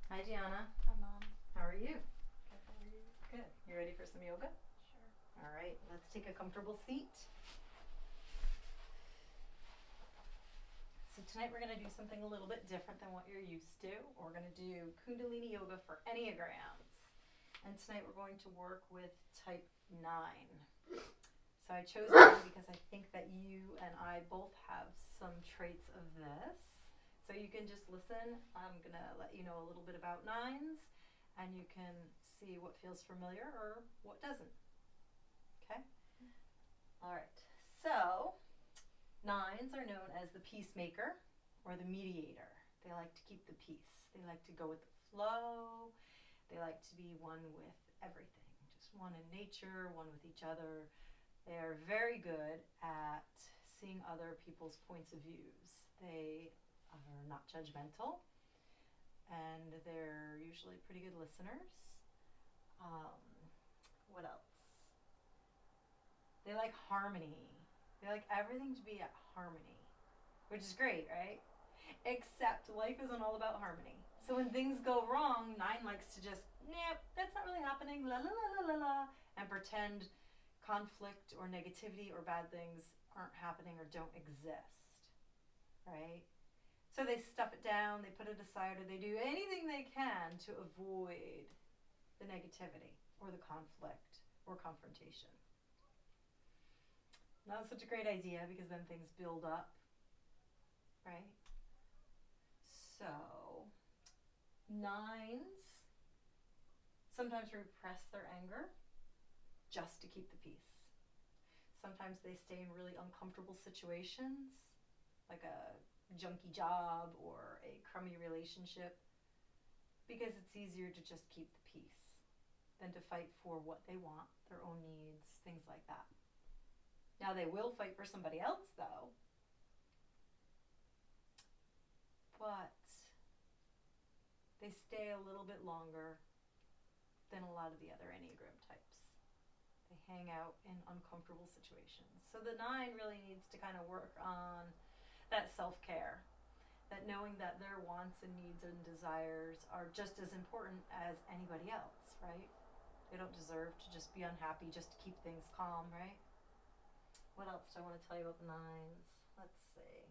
Hi, Gianna. Hi, Mom. How are you? Good, how are you? Good. You ready for some yoga? Sure. All right, let's take a comfortable seat. So tonight we're going to do something a little bit different than what you're used to. We're going to do Kundalini yoga for Enneagrams. And tonight we're going to work with type 9. So I chose 9 because I think that you and I both have some traits of this. So you can just listen. I'm going to let you know a little bit about 9s, and you can see what feels familiar or what doesn't. Okay? All right. So 9s are known as the Peacemaker or the Mediator. They like to keep the peace. They like to go with the flow. They like to be one with everything. Just one in nature, one with each other. They are very good at seeing other people's points of views. They are not judgmental, and they're usually pretty good listeners. What else? They like harmony. They like everything to be at harmony, which is great, right? Except life isn't all about harmony. So when things go wrong, 9 likes to just, nope, that's not really happening, la la la la la la, and pretend conflict or negativity or bad things aren't happening or don't exist, right? So they stuff it down, they put it aside, or they do anything they can to avoid the negativity or the conflict or confrontation. Not such a great idea because then things build up, right? So 9s sometimes repress their anger just to keep the peace. Sometimes they stay in really uncomfortable situations, like a junky job or a crummy relationship, because it's easier to just keep the peace than to fight for what they want, their own needs, things like that. Now they will fight for somebody else though, but they stay a little bit longer than a lot of the other Enneagram types. They hang out in uncomfortable situations. So the 9 really needs to kind of work on that self-care, that knowing that their wants and needs and desires are just as important as anybody else, right? They don't deserve to just be unhappy just to keep things calm, right? What else do I want to tell you about the 9s? Let's see.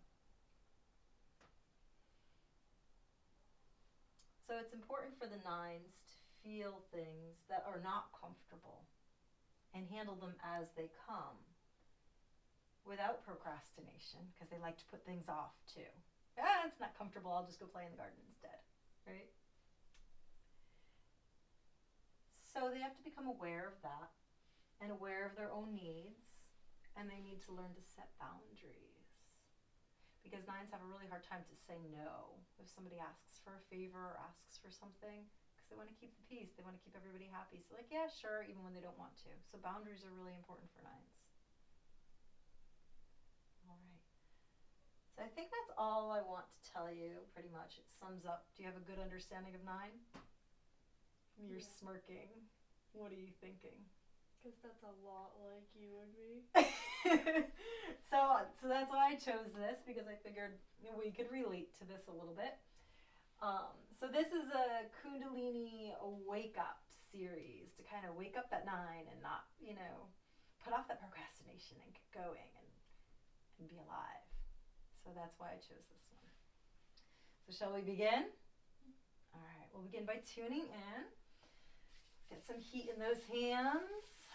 So it's important for the 9s to feel things that are not comfortable and handle them as they come without procrastination, because they like to put things off too. It's not comfortable, I'll just go play in the garden instead, right? So they have to become aware of that and aware of their own needs, and they need to learn to set boundaries, because 9s have a really hard time to say no if somebody asks for a favor or asks for something, because they want to keep the peace, they want to keep everybody happy. So like, yeah, sure, even when they don't want to. So boundaries are really important for 9s. All right. So I think that's all I want to tell you, pretty much. It sums up. Do you have a good understanding of 9? You're smirking. What are you thinking? Because that's a lot like you and me. So that's why I chose this, because I figured we could relate to this a little bit. So this is a Kundalini wake up series to kind of wake up that 9 and not, put off that procrastination and get going and be alive. So that's why I chose this one. So shall we begin? All right, we'll begin by tuning in. Get some heat in those hands.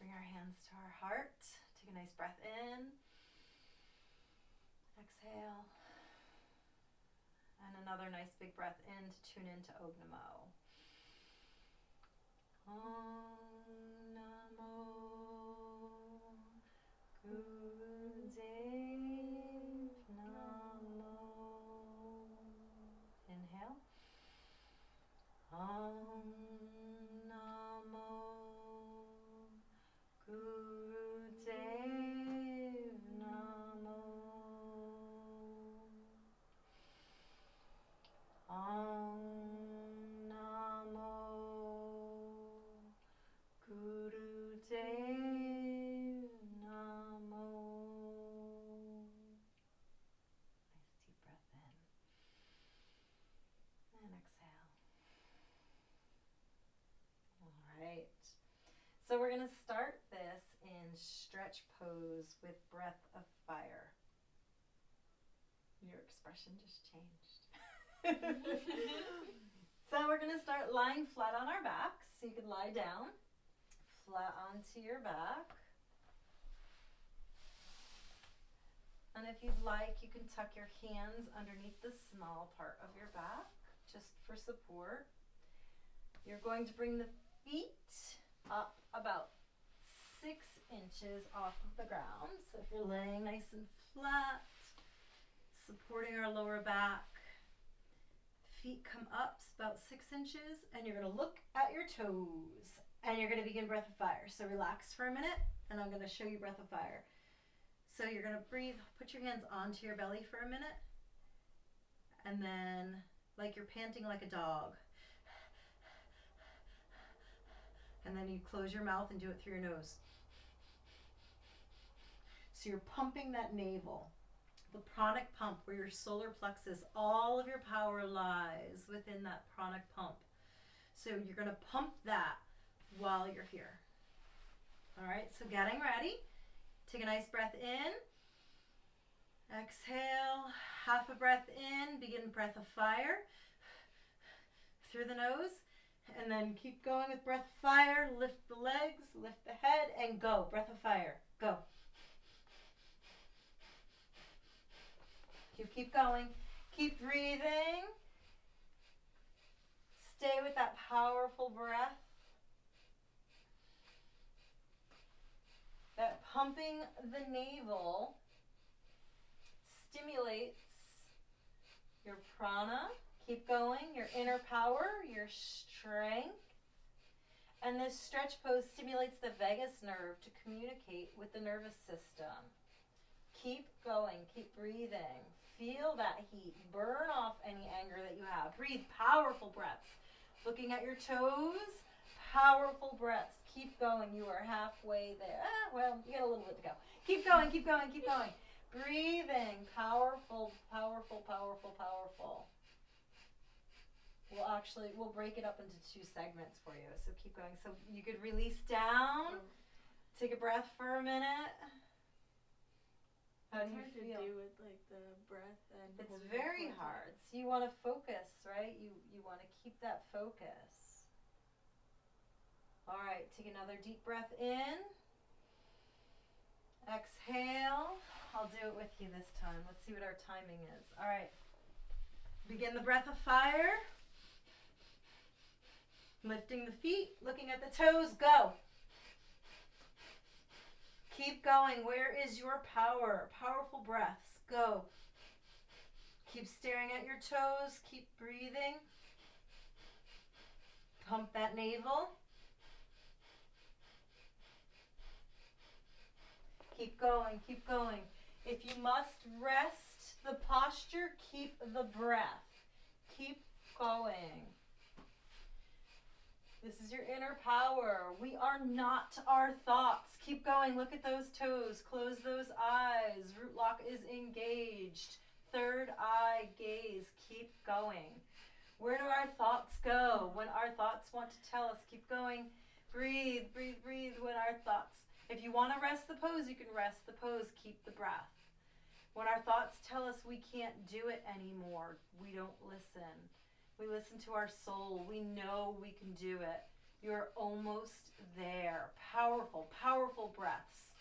Bring our hands to our heart. Take a nice breath in. Exhale. And another nice big breath in to tune into Om Namo. Om Namo Gurudev Namo. Inhale. Om Namo Gurudev Namo. Om Namo Gurudev Namo. So we're going to start this in stretch pose with breath of fire. Your expression just changed. So we're going to start lying flat on our backs. So you can lie down, flat onto your back. And if you'd like, you can tuck your hands underneath the small part of your back, just for support. You're going to bring the feet up about 6 inches off of the ground. So if you're laying nice and flat, supporting our lower back, feet come up about 6 inches, and you're going to look at your toes, and you're going to begin breath of fire. So relax for a minute, and I'm going to show you breath of fire. So you're going to breathe, put your hands onto your belly for a minute, and then like you're panting like a dog. And then you close your mouth and do it through your nose. So you're pumping that navel, the pranic pump, where your solar plexus, all of your power lies within that pranic pump. So you're going to pump that while you're here. All right, so getting ready. Take a nice breath in. Exhale, half a breath in. Begin breath of fire through the nose. And then keep going with breath of fire. Lift the legs, lift the head, and go. Breath of fire. Go. You keep going. Keep breathing. Stay with that powerful breath. That pumping the navel stimulates your prana. Keep going. Your inner power, your strength. And this stretch pose stimulates the vagus nerve to communicate with the nervous system. Keep going. Keep breathing. Feel that heat. Burn off any anger that you have. Breathe powerful breaths. Looking at your toes, powerful breaths. Keep going. You are halfway there. Well, you got a little bit to go. Keep going, keep going, keep going. Breathing. Powerful, powerful, powerful, powerful. We'll break it up into 2 segments for you. So keep going. So you could release down. Take a breath for a minute. How do you feel? It's hard to do with like the breath and It's very hard. So you want to focus, right? You want to keep that focus. All right, take another deep breath in. Exhale. I'll do it with you this time. Let's see what our timing is. All right. Begin the breath of fire. Lifting the feet, looking at the toes, go. Keep going. Where is your power? Powerful breaths. Go. Keep staring at your toes. Keep breathing. Pump that navel. Keep going. Keep going. If you must rest the posture, keep the breath. Keep going. This is your inner power. We are not our thoughts. Keep going. Look at those toes. Close those eyes. Root lock is engaged. Third eye gaze. Keep going. Where do our thoughts go? When our thoughts want to tell us, keep going. Breathe, breathe, breathe when our thoughts. If you want to rest the pose, you can rest the pose. Keep the breath. When our thoughts tell us we can't do it anymore, we don't listen. We listen to our soul. We know we can do it. You're almost there. Powerful, powerful breaths.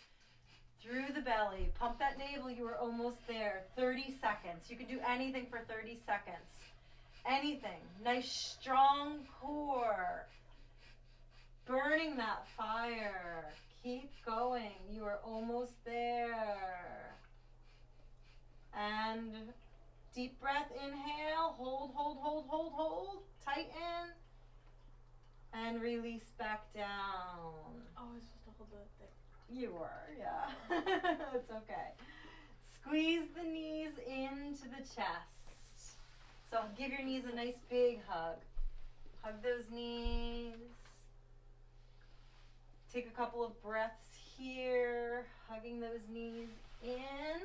Through the belly. Pump that navel. You are almost there. 30 seconds. You can do anything for 30 seconds. Anything. Nice, strong core. Burning that fire. Keep going. You are almost there. And deep breath, inhale, hold, hold, hold, hold, hold, tighten, and release back down. Oh, I was supposed to hold that there. You were, yeah. It's okay. Squeeze the knees into the chest. So give your knees a nice big hug. Hug those knees. Take a couple of breaths here, hugging those knees in.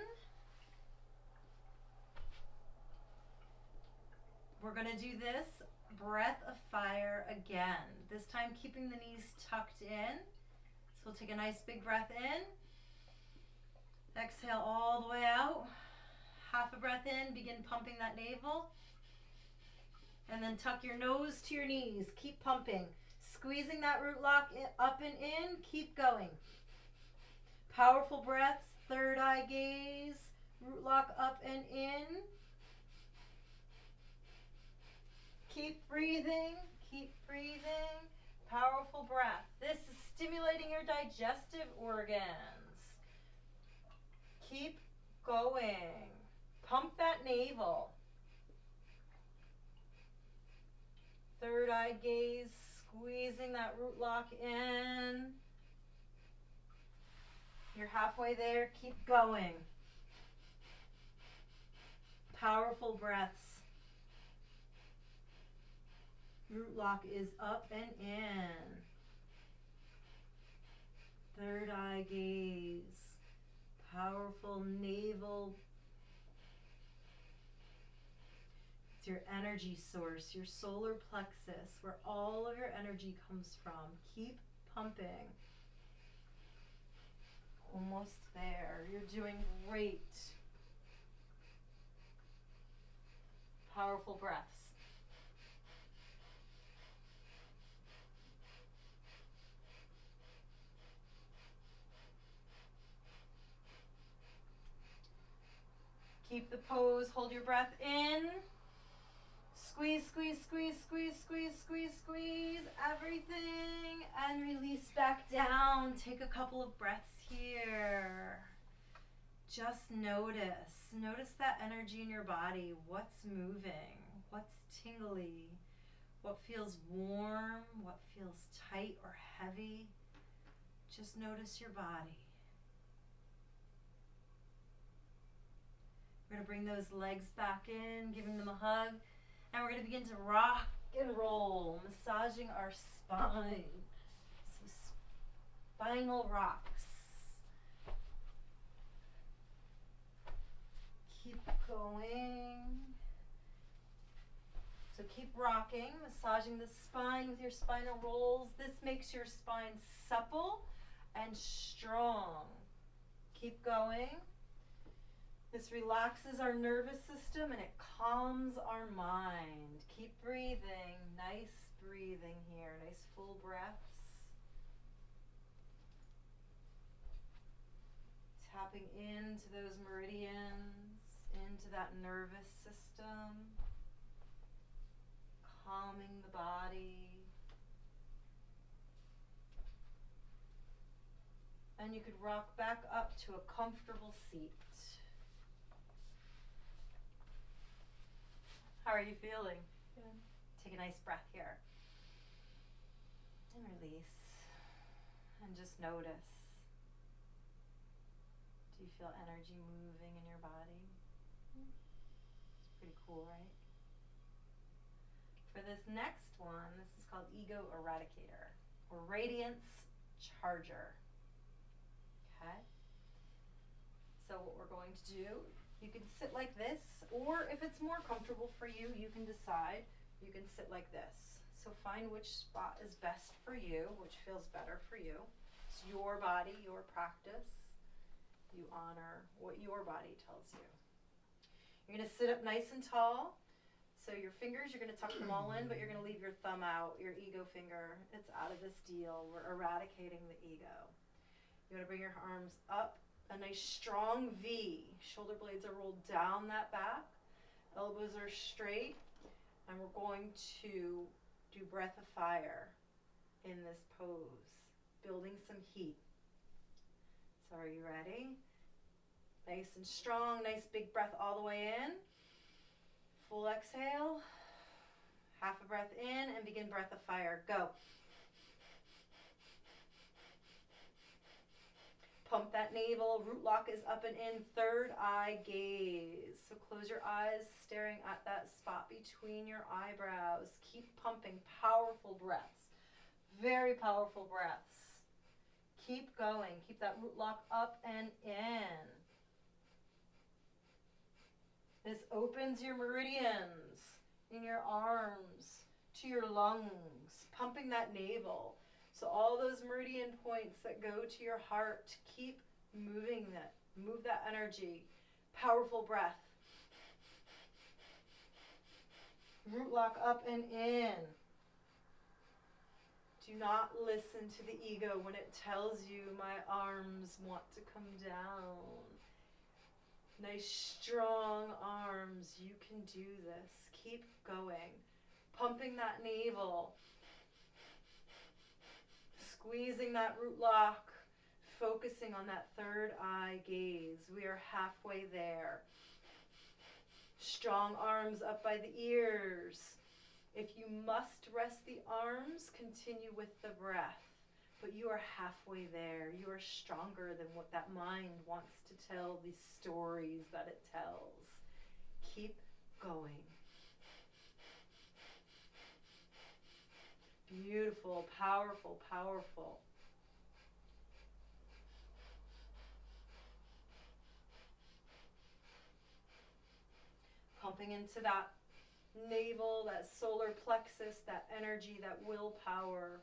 We're going to do this breath of fire again. This time keeping the knees tucked in we'll take a nice big breath in. Exhale all the way out. Half a breath in, begin pumping that navel. And then tuck your nose to your knees. Keep pumping. Squeezing that root lock up and in. Keep going. Powerful breaths. Third eye gaze. Root lock up and in. Keep breathing. Keep breathing. Powerful breath. This is stimulating your digestive organs. Keep going. Pump that navel. Third eye gaze, squeezing that root lock in. You're halfway there. Keep going. Powerful breaths. Root lock is up and in. Third eye gaze. Powerful navel. It's your energy source, your solar plexus, where all of your energy comes from. Keep pumping. Almost there. You're doing great. Powerful breaths. Keep the pose. Hold your breath in. Squeeze, squeeze, squeeze, squeeze, squeeze, squeeze, squeeze everything and release back down. Take a couple of breaths here. Just notice. Notice that energy in your body. What's moving? What's tingly? What feels warm? What feels tight or heavy? Just notice your body. We're going to bring those legs back in, giving them a hug. And we're going to begin to rock and roll, massaging our spine. So spinal rocks. Keep going. So keep rocking, massaging the spine with your spinal rolls. This makes your spine supple and strong. Keep going. This relaxes our nervous system and it calms our mind. Keep breathing. Nice breathing here. Nice full breaths. Tapping into those meridians, into that nervous system. Calming the body. And you could rock back up to a comfortable seat. How are you feeling? Good. Take a nice breath here. And release. And just notice. Do you feel energy moving in your body? It's pretty cool, right? For this next one, this is called Ego Eradicator or Radiance Charger. Okay? So what we're going to do, you can sit like this, or if it's more comfortable for you, you can decide. You can sit like this. So find which spot is best for you, which feels better for you. It's your body, your practice. You honor what your body tells you. You're going to sit up nice and tall. So your fingers, you're going to tuck them all in, but you're going to leave your thumb out, your ego finger. It's out of this deal. We're eradicating the ego. You want to bring your arms up. A nice strong V. Shoulder blades are rolled down that back. Elbows are straight. And we're going to do breath of fire in this pose. Building some heat. So are you ready? Nice and strong. Nice big breath all the way in. Full exhale. Half a breath in and begin breath of fire. Go. Pump that navel. Root lock is up and in. Third eye gaze. So close your eyes, staring at that spot between your eyebrows. Keep pumping. Powerful breaths. Very powerful breaths. Keep going. Keep that root lock up and in. This opens your meridians in your arms to your lungs, pumping that navel. So all those meridian points that go to your heart, keep moving that. Move that energy. Powerful breath. Root lock up and in. Do not listen to the ego when it tells you my arms want to come down. Nice strong arms. You can do this. Keep going. Pumping that navel. Squeezing that root lock. Focusing on that third eye gaze. We are halfway there. Strong arms up by the ears. If you must rest the arms, continue with the breath. But you are halfway there. You are stronger than what that mind wants to tell, the stories that it tells. Keep going. Beautiful, powerful, powerful. Pumping into that navel, that solar plexus, that energy, that willpower.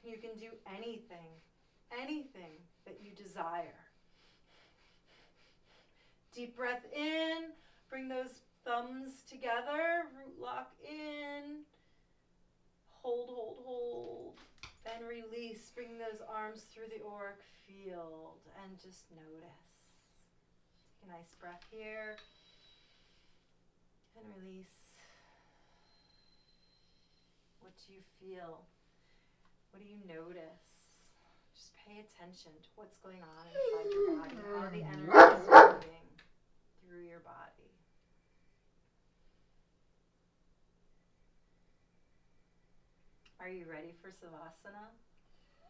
You can do anything that you desire. Deep breath in, bring those thumbs together, root lock in, hold, hold, hold, then release, bring those arms through the auric field and just notice. Take a nice breath here and release. What do you feel? What do you notice? Just pay attention to what's going on inside your body, how the energy is moving through your body. Are you ready for Savasana?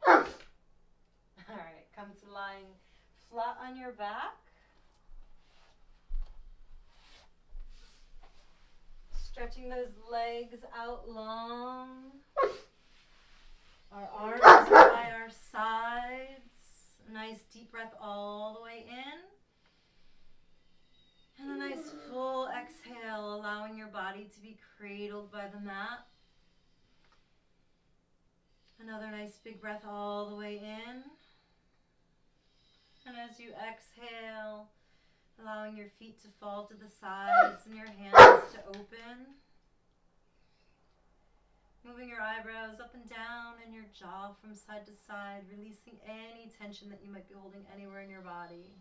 All right, come to lying flat on your back. Stretching those legs out long. Our arms are by our sides. A nice deep breath all the way in. And a nice full exhale, allowing your body to be cradled by the mat. Another nice big breath all the way in. And as you exhale, allowing your feet to fall to the sides and your hands to open. Moving your eyebrows up and down and your jaw from side to side, releasing any tension that you might be holding anywhere in your body.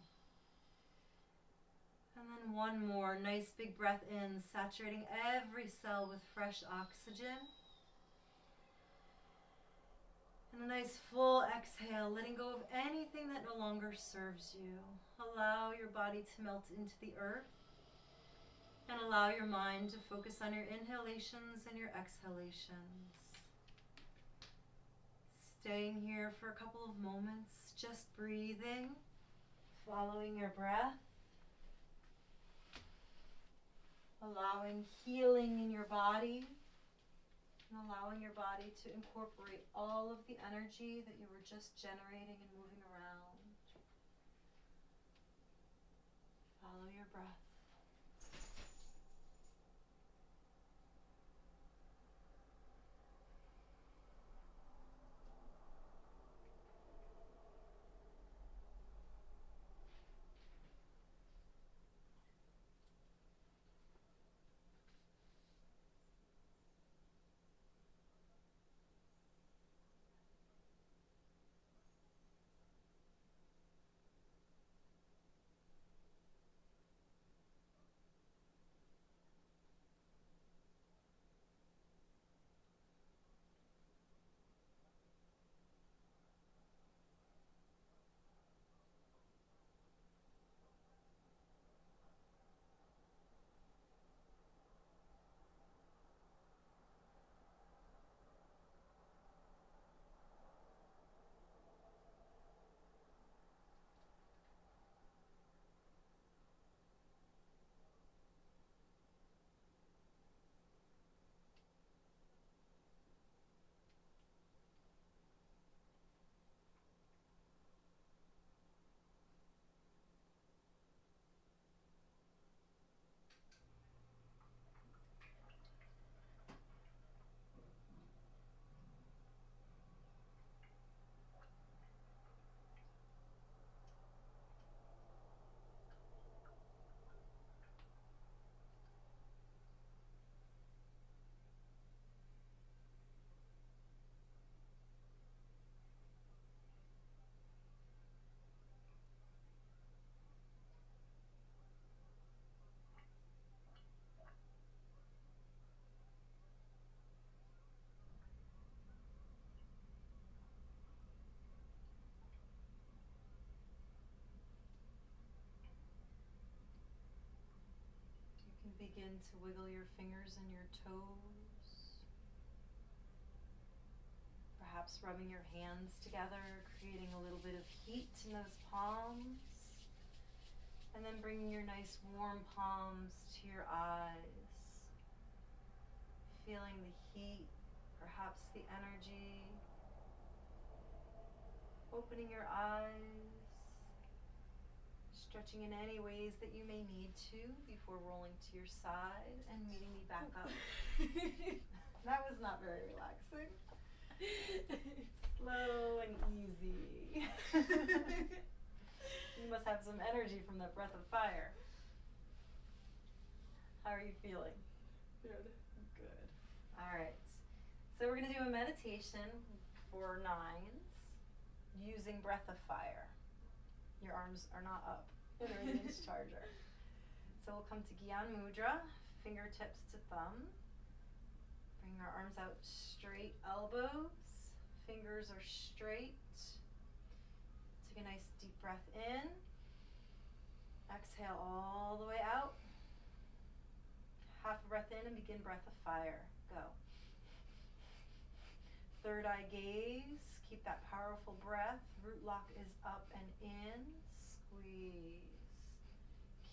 And then one more nice big breath in, saturating every cell with fresh oxygen. And a nice full exhale, letting go of anything that no longer serves you. Allow your body to melt into the earth. And allow your mind to focus on your inhalations and your exhalations. Staying here for a couple of moments, just breathing, following your breath. Allowing healing in your body. And allowing your body to incorporate all of the energy that you were just generating and moving around. Follow your breath. begin to wiggle your fingers and your toes. Perhaps rubbing your hands together, creating a little bit of heat in those palms. And then bringing your nice warm palms to your eyes. Feeling the heat, perhaps the energy. Opening your eyes. Stretching in any ways that you may need to before rolling to your side and meeting me back up. That was not very relaxing. Slow and easy. You must have some energy from that breath of fire. How are you feeling? Good. Good. All right. So we're going to do a meditation for 9s using breath of fire. Your arms are not up. They're in the discharger. So we'll come to Gyan Mudra, fingertips to thumb. Bring our arms out straight, elbows. Fingers are straight. Take a nice deep breath in. Exhale all the way out. Half a breath in and begin breath of fire. Go. Third eye gaze. Keep that powerful breath. Root lock is up and in. Squeeze.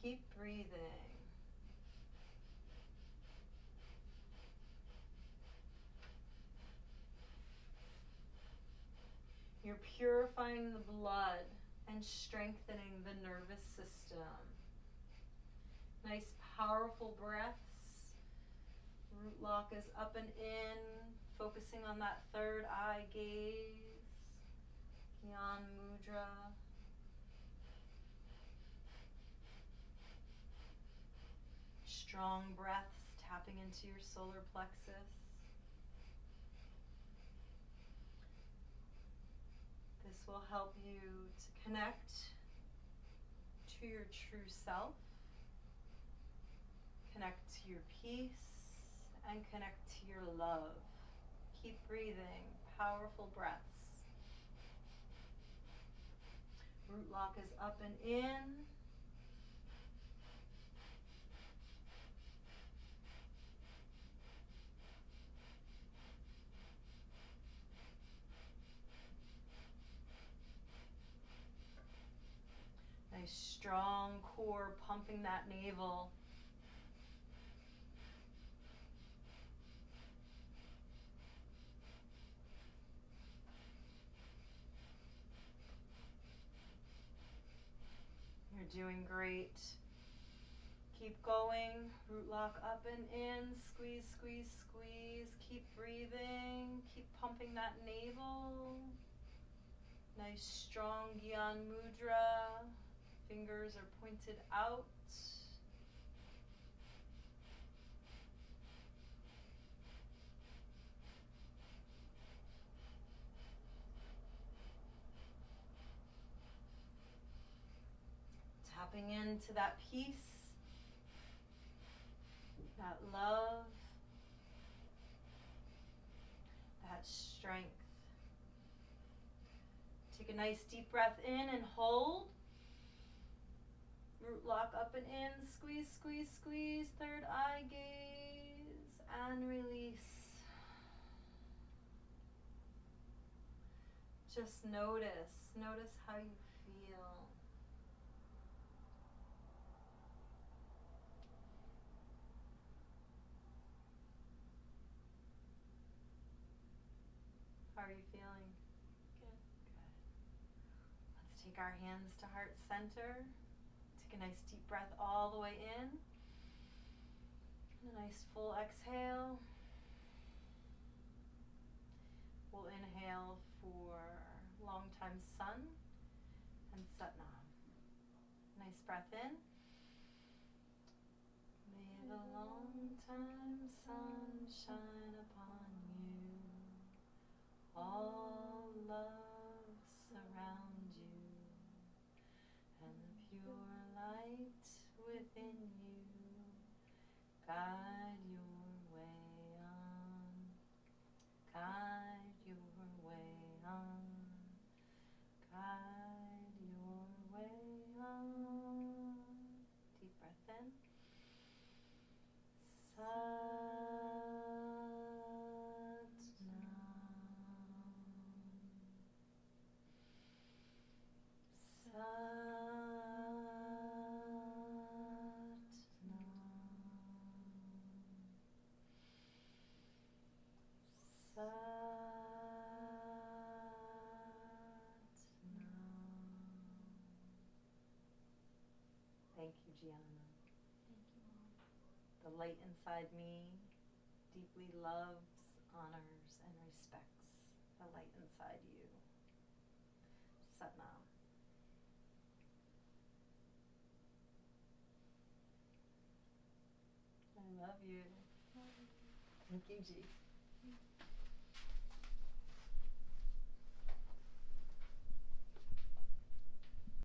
Keep breathing. You're purifying the blood and strengthening the nervous system. Nice, powerful breaths. Root lock is up and in, focusing on that third eye gaze. Gyan Mudra. Strong breaths tapping into your solar plexus. This will help you to connect to your true self, connect to your peace, and connect to your love. Keep breathing, powerful breaths. Root lock is up and in. Nice strong core pumping that navel. You're doing great. Keep going. Root lock up and in. Squeeze, squeeze, squeeze. Keep breathing. Keep pumping that navel. Nice strong Gyan Mudra. Fingers are pointed out. Tapping into that peace, that love, that strength. Take a nice deep breath in and hold. Root lock up and in, squeeze, squeeze, squeeze, third eye gaze, and release. Just notice how you feel. How are you feeling? Good. Good. Let's take our hands to heart center. Take a nice deep breath all the way in. And a nice full exhale. We'll inhale for Longtime Sun and Satnam. Nice breath in. May the longtime sun shine upon you. All love surround you. And the pure light within you guide your way on, guide your way on, guide your way on. Deep breath in. Thank you, Gianna. Thank you, Mom. The light inside me deeply loves, honors, and respects the light inside you. Satnam. I love you. Love you. Thank you, G.